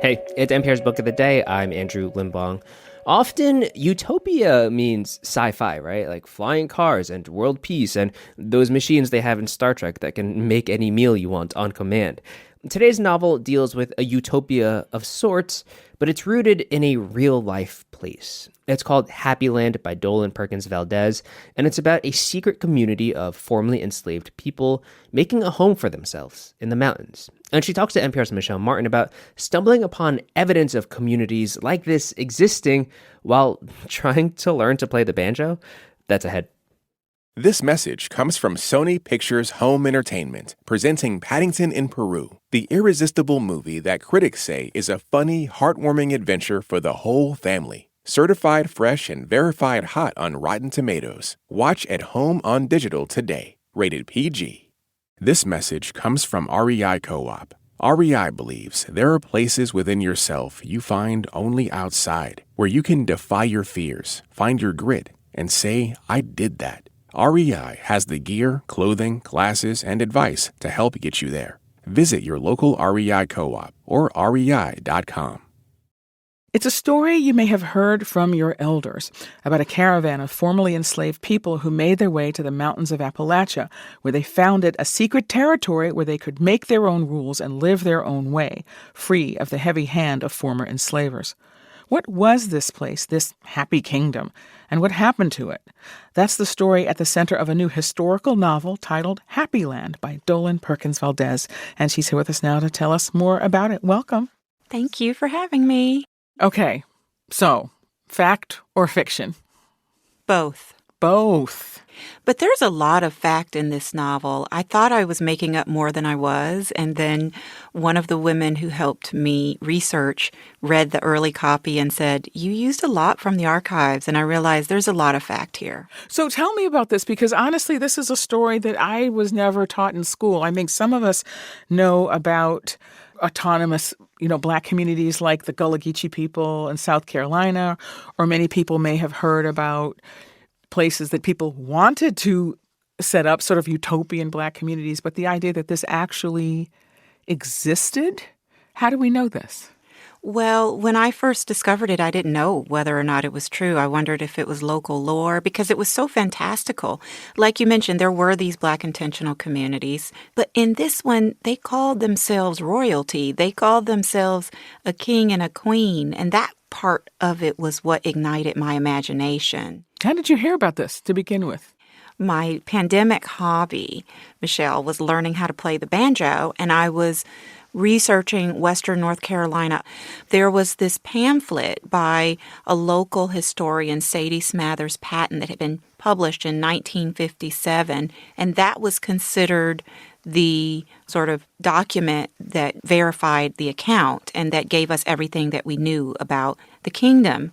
Hey, it's NPR's Book of the Day. I'm Andrew Limbong. Often, utopia means sci-fi, right? Like flying cars and world peace and those machines they have in Star Trek that can make any meal you want on command. Today's novel deals with a utopia of sorts, but it's rooted in a real-life place. It's called Happy Land by Dolen Perkins-Valdez, and it's about a secret community of formerly enslaved people making a home for themselves in the mountains. And she talks to NPR's Michel Martin about stumbling upon evidence of communities like this existing while trying to learn to play the banjo. That's ahead. This message comes from Sony Pictures Home Entertainment, presenting Paddington in Peru, the irresistible movie that critics say is a funny, heartwarming adventure for the whole family. Certified fresh and verified hot on Rotten Tomatoes. Watch at home on digital today. Rated PG. This message comes from REI Co-op. REI believes there are places within yourself you find only outside, where you can defy your fears, find your grit, and say, I did that. REI has the gear, clothing, classes, and advice to help get you there. Visit your local REI Co-op or rei.com. It's a story you may have heard from your elders about a caravan of formerly enslaved people who made their way to the mountains of Appalachia, where they founded a secret territory where they could make their own rules and live their own way, free of the heavy hand of former enslavers. What was this place, this happy kingdom, and what happened to it? That's the story at the center of a new historical novel titled Happy Land by Dolen Perkins-Valdez, and she's here with us now to tell us more about it. Welcome. Thank you for having me. Okay, so, fact or fiction? Both. Both. But there's a lot of fact in this novel. I thought I was making up more than I was, and then one of the women who helped me research read the early copy and said, you used a lot from the archives, and I realized there's a lot of fact here. So tell me about this, because honestly, this is a story that I was never taught in school. I think some of us know about autonomous, Black communities like the Gullah Geechee people in South Carolina, or many people may have heard about places that people wanted to set up sort of utopian Black communities, but the idea that this actually existed, how do we know this? Well, when I first discovered it, I didn't know whether or not it was true. I wondered if it was local lore because it was so fantastical. Like you mentioned, there were these Black intentional communities. But in this one, they called themselves royalty. They called themselves a king and a queen. And that part of it was what ignited my imagination. How did you hear about this to begin with? My pandemic hobby, Michelle, was learning how to play the banjo, and I was researching Western North Carolina. There was this pamphlet by a local historian, Sadie Smathers Patton, that had been published in 1957, and that was considered the sort of document that verified the account and that gave us everything that we knew about the kingdom.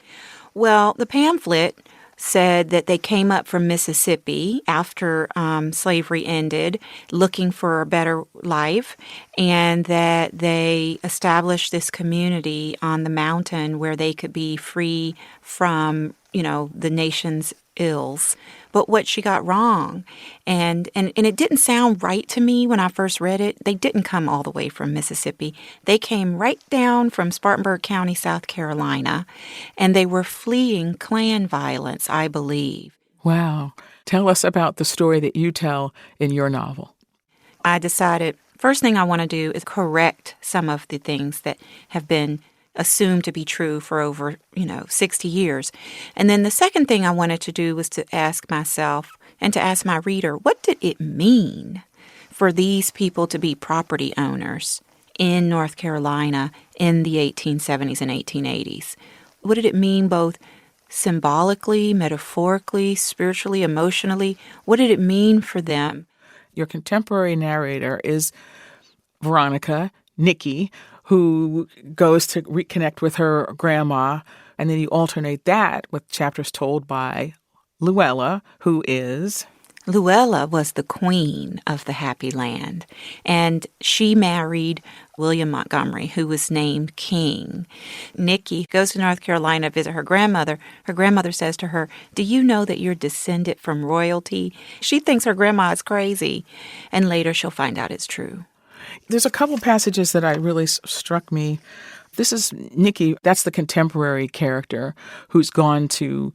Well, the pamphlet said that they came up from Mississippi after slavery ended, looking for a better life, and that they established this community on the mountain where they could be free from, the nation's ills. But what she got wrong, and it didn't sound right to me when I first read it, they didn't come all the way from Mississippi. They came right down from Spartanburg County, South Carolina, and they were fleeing Klan violence, I believe. Wow. Tell us about the story that you tell in your novel. I decided, first thing I want to do is correct some of the things that have been assumed to be true for over, 60 years. And then the second thing I wanted to do was to ask myself and to ask my reader, what did it mean for these people to be property owners in North Carolina in the 1870s and 1880s? What did it mean both symbolically, metaphorically, spiritually, emotionally? What did it mean for them? Your contemporary narrator is Veronica, Nikki, who goes to reconnect with her grandma, and then you alternate that with chapters told by Luella, who is... Luella was the queen of the Happy Land, and she married William Montgomery, who was named king. Nikki goes to North Carolina to visit her grandmother. Her grandmother says to her, "Do you know that you're descended from royalty?" She thinks her grandma is crazy, and later she'll find out it's true. There's a couple passages that really struck me. This is Nikki. That's the contemporary character who's gone to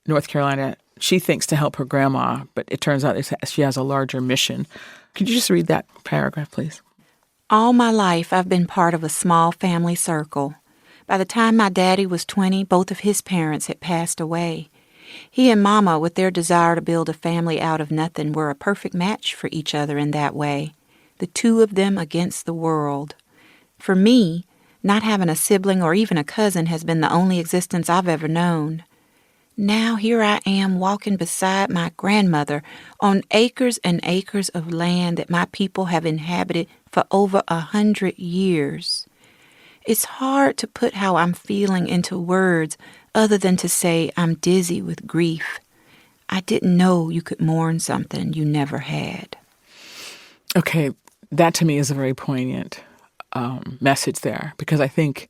North Carolina, she thinks, to help her grandma, but it turns out she has a larger mission. Could you just read that paragraph, please? All my life, I've been part of a small family circle. By the time my daddy was 20, both of his parents had passed away. He and Mama, with their desire to build a family out of nothing, were a perfect match for each other in that way. The two of them against the world. For me, not having a sibling or even a cousin has been the only existence I've ever known. Now here I am walking beside my grandmother on acres and acres of land that my people have inhabited for over 100 years. It's hard to put how I'm feeling into words other than to say I'm dizzy with grief. I didn't know you could mourn something you never had. Okay, that to me is a very poignant message there, because I think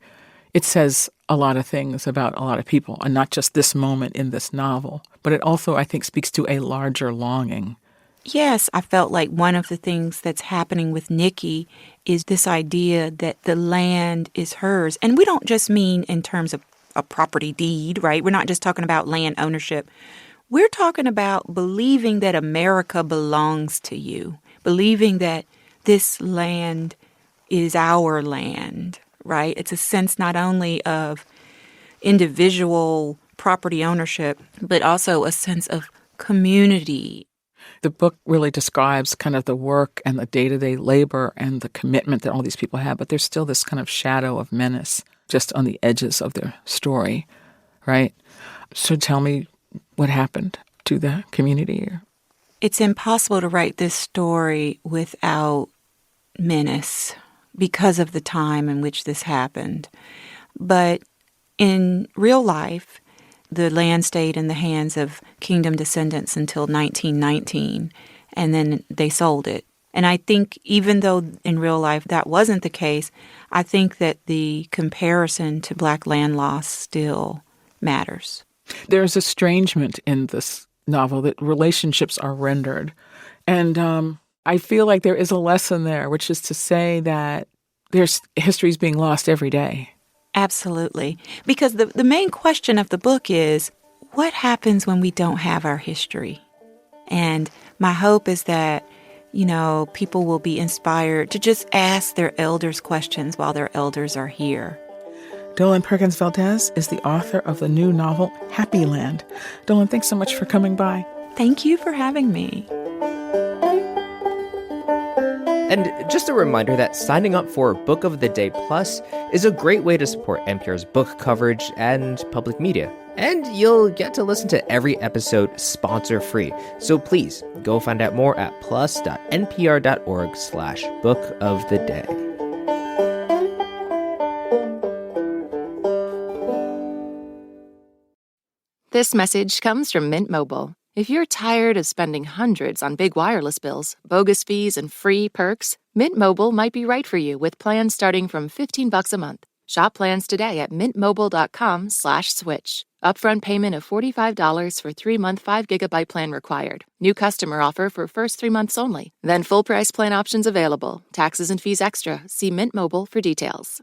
it says a lot of things about a lot of people, and not just this moment in this novel, but it also, I think, speaks to a larger longing. Yes, I felt like one of the things that's happening with Nikki is this idea that the land is hers. And we don't just mean in terms of a property deed, right? We're not just talking about land ownership. We're talking about believing that America belongs to you, believing that this land is our land, right? It's a sense not only of individual property ownership, but also a sense of community. The book really describes kind of the work and the day-to-day labor and the commitment that all these people have, but there's still this kind of shadow of menace just on the edges of their story, right? So tell me what happened to the community. It's impossible to write this story without menace because of the time in which this happened. But in real life, the land stayed in the hands of kingdom descendants until 1919, and then they sold it. And I think even though in real life that wasn't the case, I think that the comparison to Black land loss still matters. There's estrangement in this novel, that relationships are rendered. And I feel like there is a lesson there, which is to say that there's histories being lost every day. Absolutely. Because the main question of the book is, what happens when we don't have our history? And my hope is that, people will be inspired to just ask their elders questions while their elders are here. Dolen Perkins-Valdez is the author of the new novel, Happy Land. Dolen, thanks so much for coming by. Thank you for having me. And just a reminder that signing up for Book of the Day Plus is a great way to support NPR's book coverage and public media. And you'll get to listen to every episode sponsor-free. So please, go find out more at plus.npr.org/Book of the Day. This message comes from Mint Mobile. If you're tired of spending hundreds on big wireless bills, bogus fees, and free perks, Mint Mobile might be right for you with plans starting from $15 a month. Shop plans today at mintmobile.com/switch. Upfront payment of $45 for 3-month 5GB plan required. New customer offer for first 3 months only. Then full price plan options available. Taxes and fees extra. See Mint Mobile for details.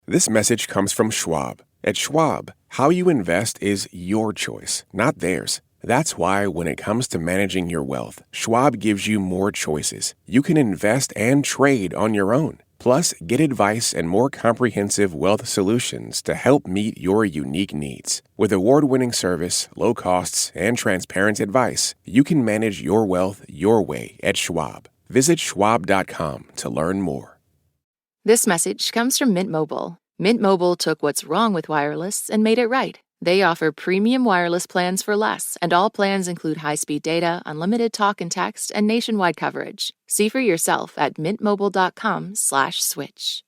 This message comes from Schwab. At Schwab, how you invest is your choice, not theirs. That's why when it comes to managing your wealth, Schwab gives you more choices. You can invest and trade on your own. Plus, get advice and more comprehensive wealth solutions to help meet your unique needs. With award-winning service, low costs, and transparent advice, you can manage your wealth your way at Schwab. Visit schwab.com to learn more. This message comes from Mint Mobile. Mint Mobile took what's wrong with wireless and made it right. They offer premium wireless plans for less, and all plans include high-speed data, unlimited talk and text, and nationwide coverage. See for yourself at mintmobile.com/switch.